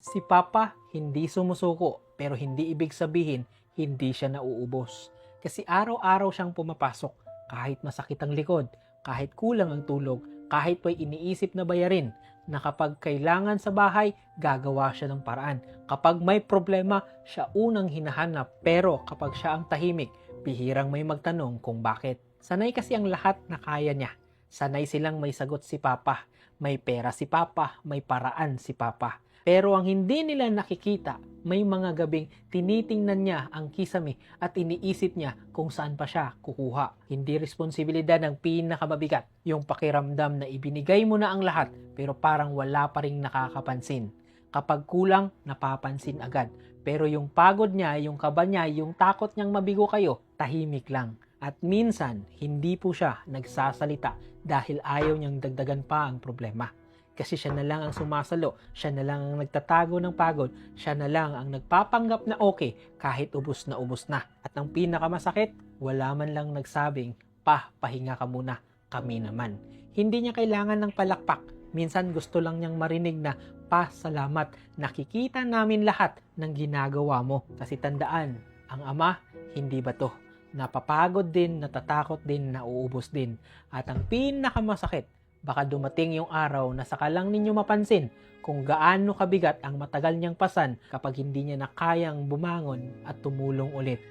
Si Papa hindi sumusuko pero hindi ibig sabihin hindi siya nauubos. Kasi araw-araw siyang pumapasok kahit masakit ang likod, kahit kulang ang tulog, kahit pa'y iniisip na bayarin na kapag kailangan sa bahay, gagawa siya ng paraan. Kapag may problema, siya unang hinahanap pero kapag siya ang tahimik, bihirang may magtanong kung bakit. Sanay kasi ang lahat na kaya niya. Sanay silang may sagot si Papa, may pera si Papa, may paraan si Papa. Pero ang hindi nila nakikita, may mga gabing tinitingnan niya ang kisame at iniisip niya kung saan pa siya kukuha. Hindi responsibilidad ng pinakamabigat, yung pakiramdam na ibinigay mo na ang lahat pero parang wala pa ring nakakapansin. Kapag kulang, napapansin agad. Pero yung pagod niya, yung kaba niya, yung takot niyang mabigo kayo, tahimik lang. At minsan, hindi po siya nagsasalita dahil ayaw niyang dagdagan pa ang problema. Kasi siya na lang ang sumasalo, siya na lang ang nagtatago ng pagod, siya na lang ang nagpapanggap na okay kahit ubos na. At ang pinakamasakit, wala man lang nagsabing, pahinga ka muna, kami naman. Hindi niya kailangan ng palakpak, minsan gusto lang niyang marinig na, salamat, nakikita namin lahat ng ginagawa mo. Kasi tandaan, ang ama, hindi ba to? Napapagod din, natatakot din, nauubos din. At ang pinakamasakit, baka dumating yung araw na saka lang ninyo mapansin kung gaano kabigat ang matagal niyang pasan kapag hindi niya na kayang bumangon at tumulong ulit.